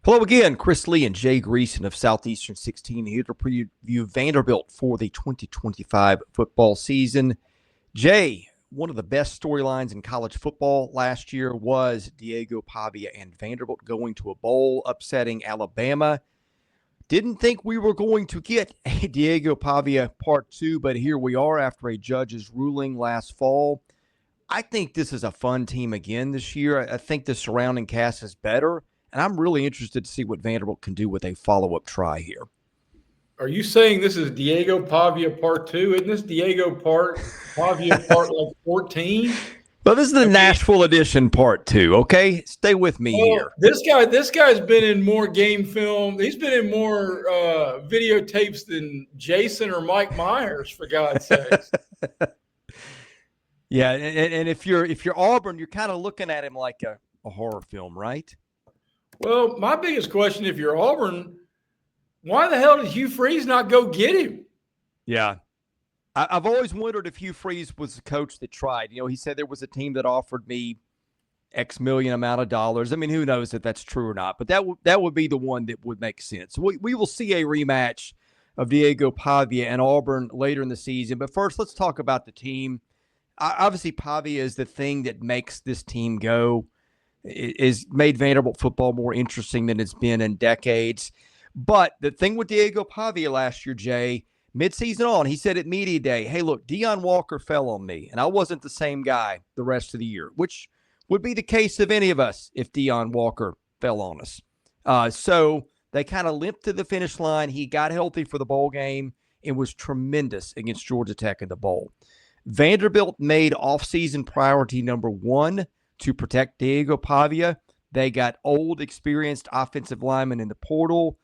Hello again, Chris Lee and Jay Greeson of Southeastern 16 here to preview Vanderbilt for the 2025 football season. Jay, one of the best storylines in college football last year was Diego Pavia and Vanderbilt going to a bowl, upsetting Alabama. Didn't think we were going to get a Diego Pavia part 2, but here we are after a judge's ruling last fall. I think this is a fun team again this year. I think the surrounding cast is better. And I'm really interested to see what Vanderbilt can do with a follow-up try here. Are you saying this is Diego Pavia part 2? Isn't this Pavia part like 14? But this is the Nashville edition part 2, okay? Stay with me here. This guy's been in more game film. He's been in more videotapes than Jason or Mike Myers, for God's sakes. Yeah, and if you're Auburn, you're kind of looking at him like a horror film, right? Well, my biggest question, if you're Auburn, why the hell did Hugh Freeze not go get him? Yeah. I've always wondered if Hugh Freeze was the coach that tried. You know, he said there was a team that offered me X million amount of dollars. I mean, who knows if that's true or not, but that would be the one that would make sense. We will see a rematch of Diego Pavia and Auburn later in the season. But first, let's talk about the team. Obviously, Pavia is the thing that makes this team go. Is made Vanderbilt football more interesting than it's been in decades. But the thing with Diego Pavia last year, Jay, midseason on, he said at media day, hey, look, Deion Walker fell on me, and I wasn't the same guy the rest of the year, which would be the case of any of us if Deion Walker fell on us. So they kind of limped to the finish line. He got healthy for the bowl game and was tremendous against Georgia Tech in the bowl. Vanderbilt made offseason priority number 1 to protect Diego Pavia. They got old, experienced offensive linemen in the portal.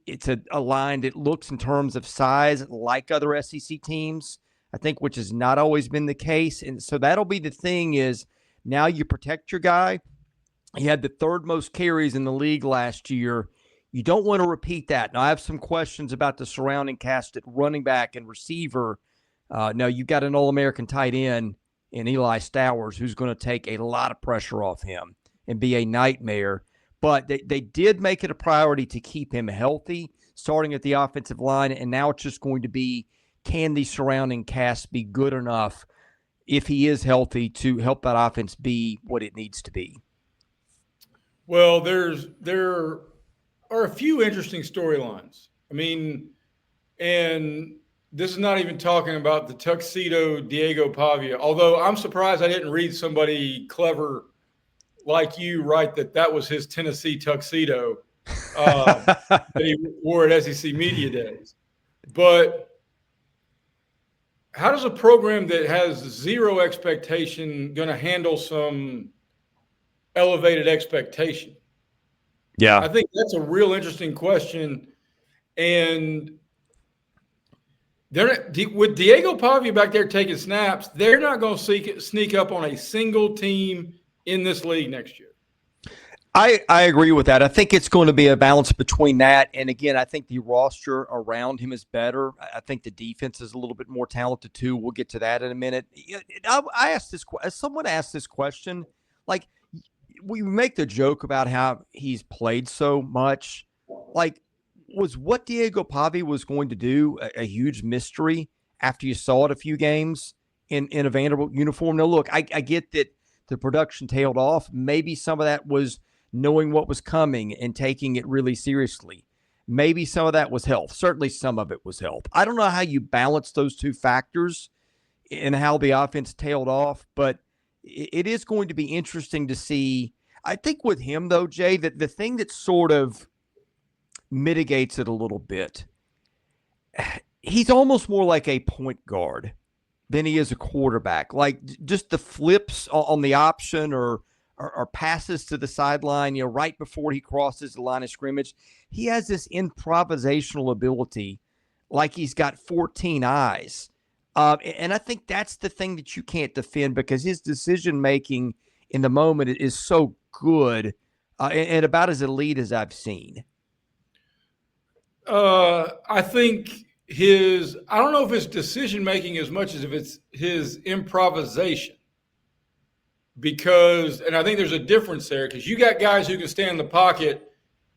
It's a line that looks in terms of size like other SEC teams, I think, which has not always been the case. And so that'll be the thing is now you protect your guy. He had the 3rd most carries in the league last year. You don't want to repeat that. Now, I have some questions about the surrounding cast at running back and receiver. Now, you got an All-American tight end in Eli Stowers, who's going to take a lot of pressure off him and be a nightmare. But they did make it a priority to keep him healthy, starting at the offensive line, and now it's just going to be, can the surrounding cast be good enough if he is healthy to help that offense be what it needs to be? Well, there are a few interesting storylines. I mean, and this is not even talking about the tuxedo Diego Pavia, although I'm surprised I didn't read somebody clever like you write that was his Tennessee tuxedo that he wore at SEC Media Days. But how does a program that has zero expectation going to handle some elevated expectation? Yeah. I think that's a real interesting question. And with Diego Pavia back there taking snaps, they're not going to sneak up on a single team in this league next year. I agree with that. I think it's going to be a balance between that. And again, I think the roster around him is better. I think the defense is a little bit more talented too. We'll get to that in a minute. I asked this, someone asked this question, like, we make the joke about how he's played so much. Like, was what Diego Pavia was going to do a huge mystery after you saw it a few games in a Vanderbilt uniform? Now, look, I get that the production tailed off. Maybe some of that was knowing what was coming and taking it really seriously. Maybe some of that was health. Certainly some of it was health. I don't know how you balance those two factors and how the offense tailed off, but it is going to be interesting to see. I think with him, though, Jay, that the thing that sort of mitigates it a little bit, he's almost more like a point guard than he is a quarterback. Like just the flips on the option or passes to the sideline, right before he crosses the line of scrimmage. He has this improvisational ability like he's got 14 eyes. And I think that's the thing that you can't defend because his decision-making in the moment is so good and about as elite as I've seen. I think I don't know if it's decision-making as much as if it's his improvisation. And I think there's a difference there because you got guys who can stand in the pocket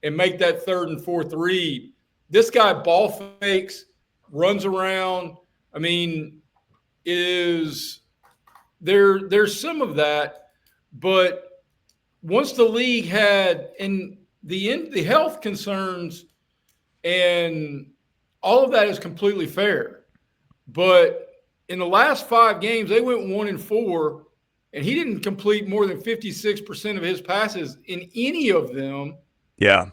and make that 3rd and 4th read. This guy ball fakes, runs around. I mean, there's some of that, but once the league had and the health concerns and all of that is completely fair. But in the last 5 games, they went 1-4, and he didn't complete more than 56% of his passes in any of them. Yeah.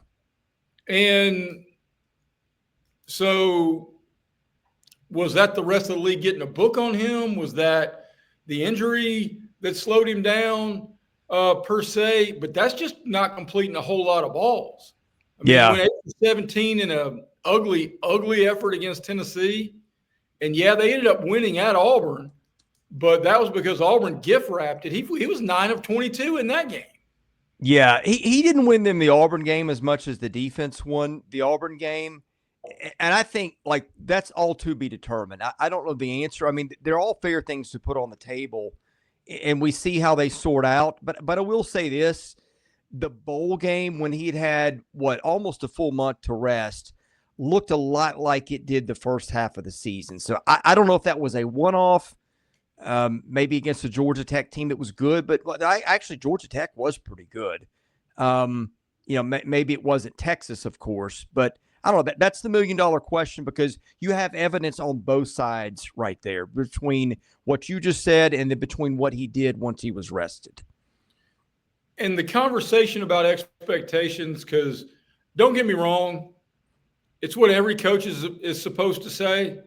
And so was that the rest of the league getting a book on him? Was that the injury that slowed him down per se? But that's just not completing a whole lot of balls. I mean, he went 8-17 in an ugly, ugly effort against Tennessee. And, yeah, they ended up winning at Auburn, but that was because Auburn gift-wrapped it. He was 9 of 22 in that game. Yeah, he didn't win them the Auburn game as much as the defense won the Auburn game. And I think, like, that's all to be determined. I don't know the answer. I mean, they're all fair things to put on the table, and we see how they sort out. But I will say this. The bowl game, when he had almost a full month to rest, looked a lot like it did the first half of the season. So I don't know if that was a one-off, maybe against the Georgia Tech team that was good, but actually Georgia Tech was pretty good. Maybe it wasn't Texas, of course, but I don't know. That's the million-dollar question, because you have evidence on both sides right there between what you just said and then between what he did once he was rested. And the conversation about expectations, because don't get me wrong, it's what every coach is supposed to say.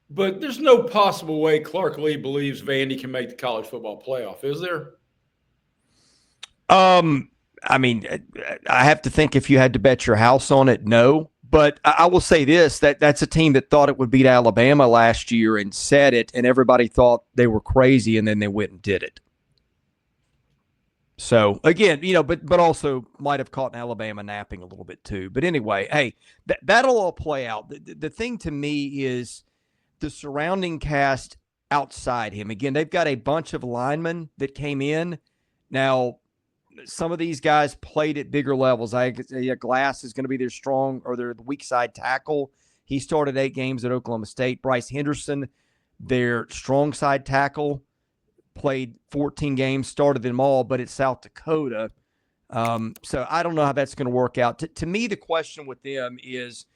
But there's no possible way Clark Lee believes Vandy can make the college football playoff, is there? I mean, I have to think if you had to bet your house on it, no. But I will say this, that's a team that thought it would beat Alabama last year and said it, and everybody thought they were crazy, and then they went and did it. So, again, but also might have caught Alabama napping a little bit too. But anyway, hey, that'll all play out. The thing to me is the surrounding cast outside him. Again, they've got a bunch of linemen that came in. Now, some of these guys played at bigger levels. Glass is going to be their weak side tackle. He started 8 games at Oklahoma State. Bryce Henderson, their strong side tackle, played 14 games, started them all, but it's South Dakota. So I don't know how that's going to work out. To me, the question with them is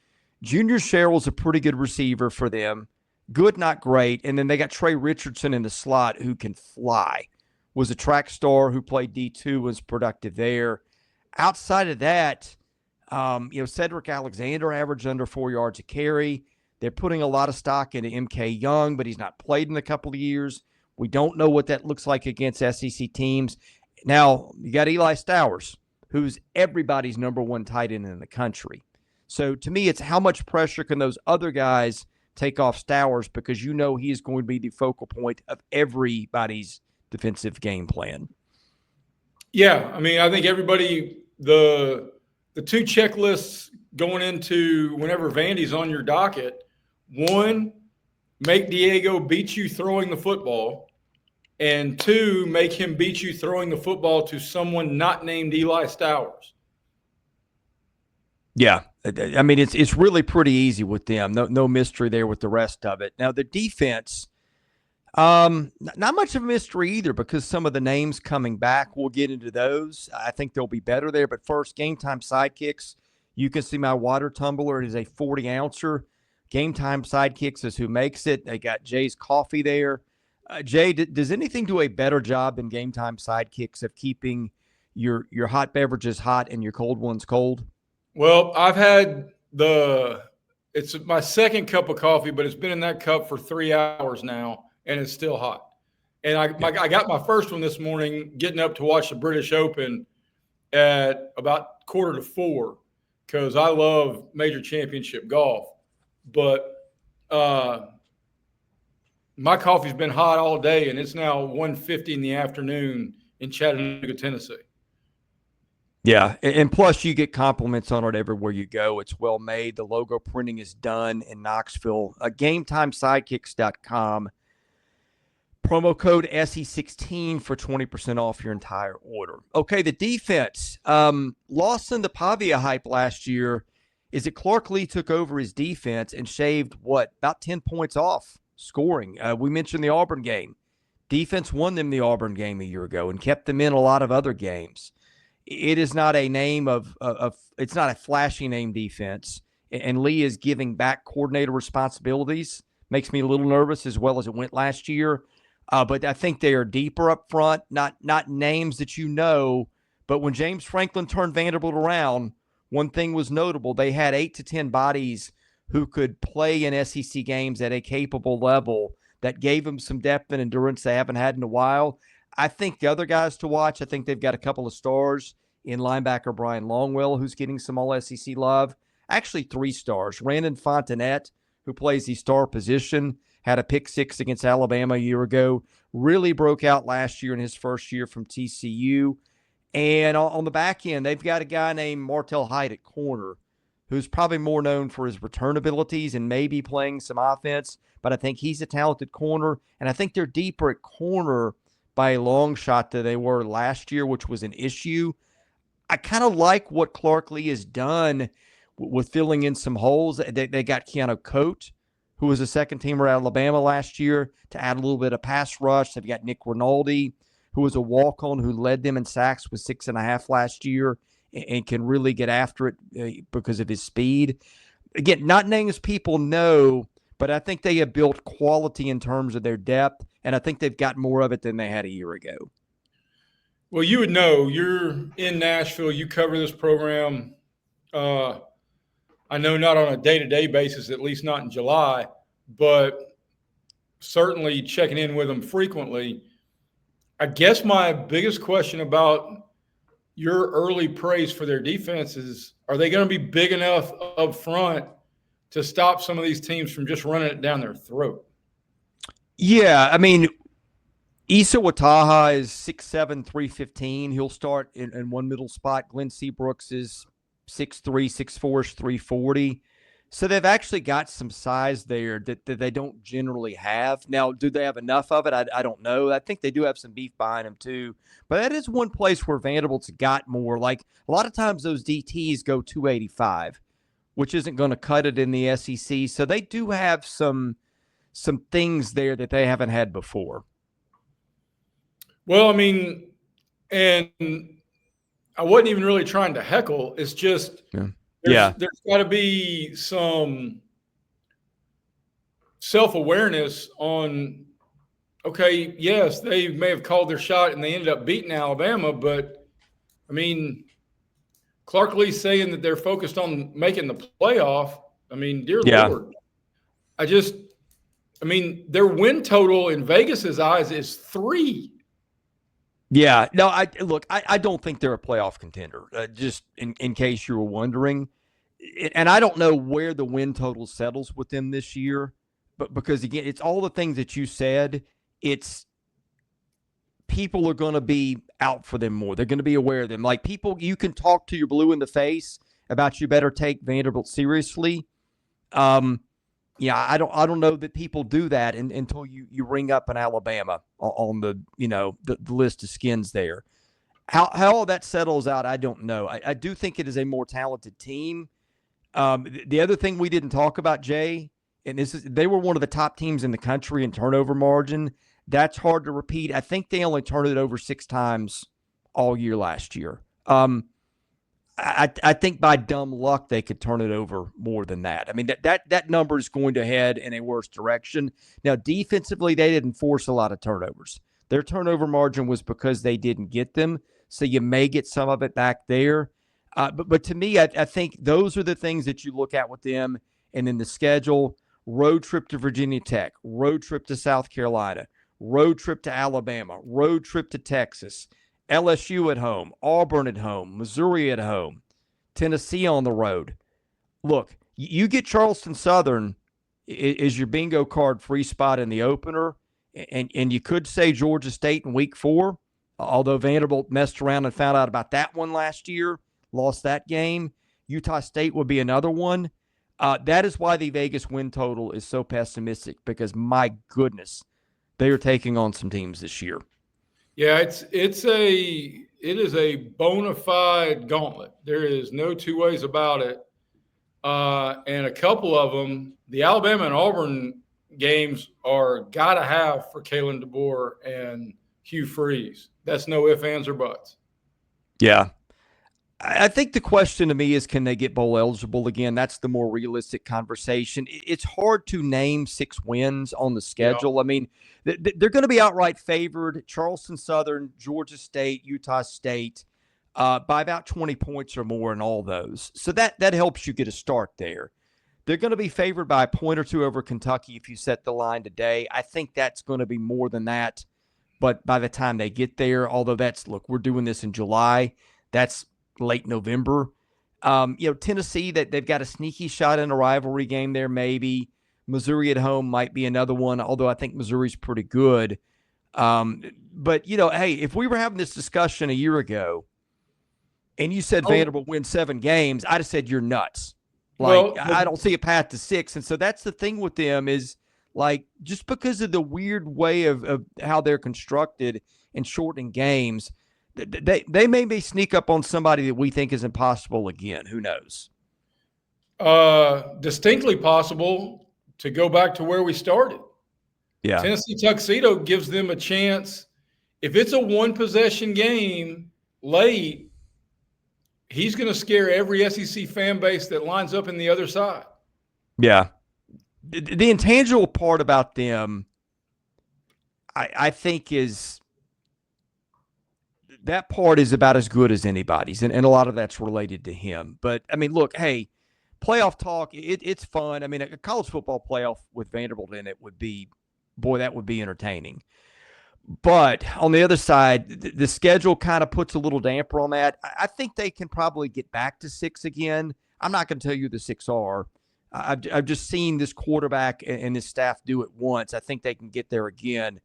Junior Sherrill's a pretty good receiver for them. Good, not great. And then they got Trey Richardson in the slot who can fly. Was a track star who played D2, was productive there. Outside of that, Cedric Alexander averaged under 4 yards a carry. They're putting a lot of stock into MK Young, but he's not played in a couple of years. We don't know what that looks like against SEC teams. Now, you got Eli Stowers, who's everybody's number 1 tight end in the country. So, to me, it's how much pressure can those other guys take off Stowers, because he is going to be the focal point of everybody's defensive game plan. Yeah, I mean, I think everybody, the 2 checklists going into whenever Vandy's on your docket, 1, make Diego beat you throwing the football, and 2, make him beat you throwing the football to someone not named Eli Stowers. Yeah, I mean, it's really pretty easy with them. No mystery there with the rest of it. Now, the defense, not much of a mystery either, because some of the names coming back, we'll get into those. I think they'll be better there. But first, Game Time Sidekicks. You can see my water tumbler. It is a 40-ouncer. Game Time Sidekicks is who makes it. They got Jay's coffee there. Jay, does anything do a better job than Game Time Sidekicks of keeping your hot beverages hot and your cold ones cold? Well, I've had it's my second cup of coffee, but it's been in that cup for 3 hours now, and it's still hot. And I got my first one this morning getting up to watch the British Open at about 3:45, because I love major championship golf. But my coffee's been hot all day, and it's now 1:50 in the afternoon in Chattanooga, Tennessee. Yeah, and plus you get compliments on it everywhere you go. It's well made. The logo printing is done in Knoxville. GameTimeSidekicks.com. Promo code SE16 for 20% off your entire order. Okay, the defense. Lawson, the Pavia hype last year is that Clark Lee took over his defense and shaved, about 10 points off scoring. We mentioned the Auburn game. Defense won them the Auburn game a year ago and kept them in a lot of other games. It is not a name it's not a flashy name defense. And Lee is giving back coordinator responsibilities. Makes me a little nervous as well as it went last year. But I think they are deeper up front, not names that you know. But when James Franklin turned Vanderbilt around, one thing was notable. They had 8 to 10 bodies who could play in SEC games at a capable level that gave them some depth and endurance they haven't had in a while. I think the other guys to watch, I think they've got a couple of stars in linebacker Brian Longwell, who's getting some all-SEC love. Actually, 3 stars. Randon Fontenette, who plays the star position, had a pick 6 against Alabama a year ago, really broke out last year in his first year from TCU. And on the back end, they've got a guy named Martell Hyde at corner, who's probably more known for his return abilities and maybe playing some offense, but I think he's a talented corner. And I think they're deeper at corner by a long shot than they were last year, which was an issue. I kind of like what Clark Lee has done with filling in some holes. They got Keanu Coate, who was a second-teamer at Alabama last year, to add a little bit of pass rush. They've got Nick Rinaldi, who was a walk-on who led them in sacks with 6.5 last year and can really get after it because of his speed. Again, not names people know, but I think they have built quality in terms of their depth, and I think they've got more of it than they had a year ago. Well, you would know. You're in Nashville. You cover this program. I know not on a day-to-day basis, at least not in July, but certainly checking in with them frequently. I guess my biggest question about your early praise for their defense is, are they going to be big enough up front to stop some of these teams from just running it down their throat? Yeah, I mean, Issa Wataha is 6'7", 315. He'll start in one middle spot. Glenn Seabrooks is 6'3", 6'4", 340. So they've actually got some size there that they don't generally have. Now, do they have enough of it? I don't know. I think they do have some beef behind them too. But that is one place where Vanderbilt's got more. Like, a lot of times those DTs go 285, which isn't going to cut it in the SEC. So they do have some things there that they haven't had before. Well, I mean, and I wasn't even really trying to heckle. It's just there's got to be some self-awareness on, okay, yes, they may have called their shot and they ended up beating Alabama, but, I mean, Clark Lee saying that they're focused on making the playoff. I mean, dear Lord. I mean, their win total in Vegas's eyes is 3. Yeah, no, I don't think they're a playoff contender, just in case you were wondering. And I don't know where the win total settles with them this year, but because, again, it's all the things that you said. It's people are going to be out for them more. They're going to be aware of them. Like, people, you can talk to your blue in the face about you better take Vanderbilt seriously. Yeah, I don't know that people do that until you ring up an Alabama on the list of skins there. How all that settles out, I don't know. I do think it is a more talented team. The other thing we didn't talk about, Jay, and they were one of the top teams in the country in turnover margin. That's hard to repeat. I think they only turned it over 6 times all year last year. I think by dumb luck they could turn it over more than that. I mean, that number is going to head in a worse direction. Now, defensively, they didn't force a lot of turnovers. Their turnover margin was because they didn't get them, so you may get some of it back there. But to me, I think those are the things that you look at with them. And then the schedule: road trip to Virginia Tech, road trip to South Carolina, road trip to Alabama, road trip to Texas, LSU at home, Auburn at home, Missouri at home, Tennessee on the road. Look, you get Charleston Southern is your bingo card free spot in the opener, and you could say Georgia State in week 4, although Vanderbilt messed around and found out about that one last year, lost that game. Utah State would be another one. That is why the Vegas win total is so pessimistic, because, my goodness, They are taking on some teams this year. Yeah, it is a bona fide gauntlet. There is no two ways about it. And a couple of them, the Alabama and Auburn games are gotta have for Kalen DeBoer and Hugh Freeze. That's no ifs, ands, or buts. Yeah. I think the question to me is, can they get bowl eligible again? That's the more realistic conversation. It's hard to name 6 wins on the schedule. Yeah. I mean, they're going to be outright favored. Charleston Southern, Georgia State, Utah State, by about 20 points or more in all those. So that helps you get a start there. They're going to be favored by a point or two over Kentucky if you set the line today. I think that's going to be more than that. But by the time they get there, although look, we're doing this in July. That's late November. Tennessee, that they've got a sneaky shot in a rivalry game there, maybe. Missouri at home might be another one, although I think Missouri's pretty good. But, hey, if we were having this discussion a year ago and you said Vanderbilt wins 7 games, I'd have said you're nuts. I don't see a path to 6. And so that's the thing with them is, just because of the weird way of how they're constructed and shortening games, they may sneak up on somebody that we think is impossible again. Who knows? Distinctly possible to go back to where we started. Yeah. Tennessee Tuxedo gives them a chance. If it's a 1-possession game late, he's going to scare every SEC fan base that lines up in the other side. Yeah. The intangible part about them, I think, is that part is about as good as anybody's, and a lot of that's related to him. But, I mean, look, hey, playoff talk, it's fun. I mean, a college football playoff with Vanderbilt in it would be, boy, that would be entertaining. But on the other side, the schedule kind of puts a little damper on that. I think they can probably get back to 6 again. I'm not going to tell you the 6 are. I've just seen this quarterback and this staff do it once. I think they can get there again.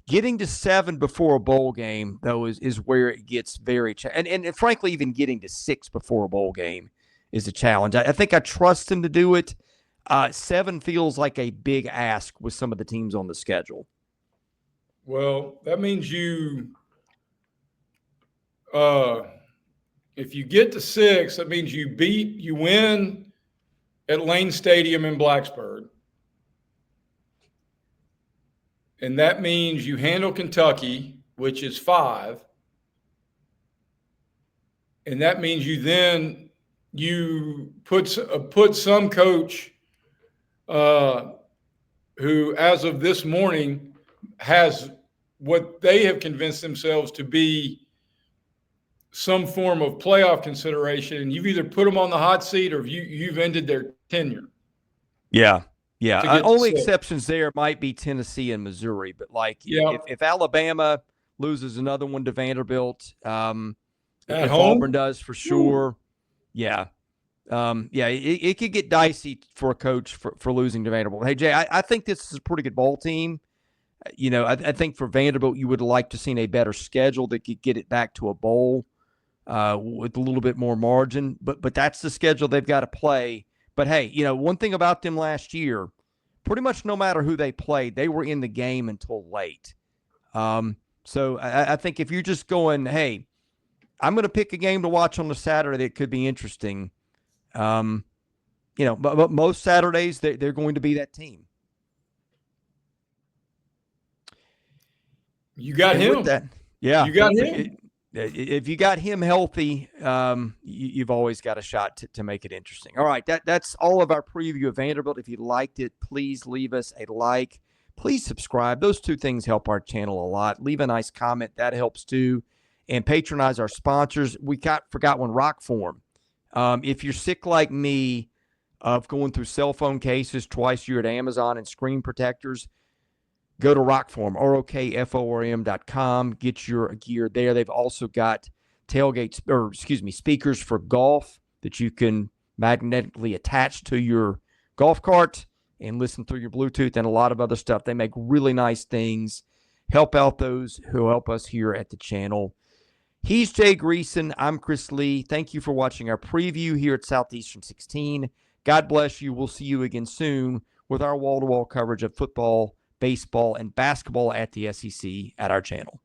Getting to 7 before a bowl game, though, is where it gets very and frankly, even getting to 6 before a bowl game is a challenge. I think I trust him to do it. 7 feels like a big ask with some of the teams on the schedule. Well, that means if you get to 6, that means you win at Lane Stadium in Blacksburg. And that means you handle Kentucky, which is 5. And that means you put some coach who, as of this morning, has what they have convinced themselves to be some form of playoff consideration, and you've either put them on the hot seat or you've ended their tenure. Yeah. Only exceptions there might be Tennessee and Missouri, but if Alabama loses another one to Vanderbilt, if Auburn does for sure, it could get dicey for a coach for losing to Vanderbilt. Hey, Jay, I think this is a pretty good bowl team. I think for Vanderbilt, you would like to see a better schedule that could get it back to a bowl with a little bit more margin. But that's the schedule they've got to play. But, hey, one thing about them last year, pretty much no matter who they played, they were in the game until late. So I think if you're just going, hey, I'm going to pick a game to watch on a Saturday that could be interesting, but most Saturdays they're going to be that team. You got him. Yeah. You got him. If you got him healthy, you've always got a shot to make it interesting. All right, that's all of our preview of Vanderbilt. If you liked it, please leave us a like. Please subscribe. Those 2 things help our channel a lot. Leave a nice comment. That helps too. And patronize our sponsors. We forgot one, Rockform. If you're sick like me of going through cell phone cases twice a year at Amazon and screen protectors, go to Rockform, ROKFORM.com. Get your gear there. They've also got speakers for golf that you can magnetically attach to your golf cart and listen through your Bluetooth and a lot of other stuff. They make really nice things. Help out those who help us here at the channel. He's Jay Greeson. I'm Chris Lee. Thank you for watching our preview here at Southeastern 16. God bless you. We'll see you again soon with our wall-to-wall coverage of football, baseball, and basketball at the SEC at our channel.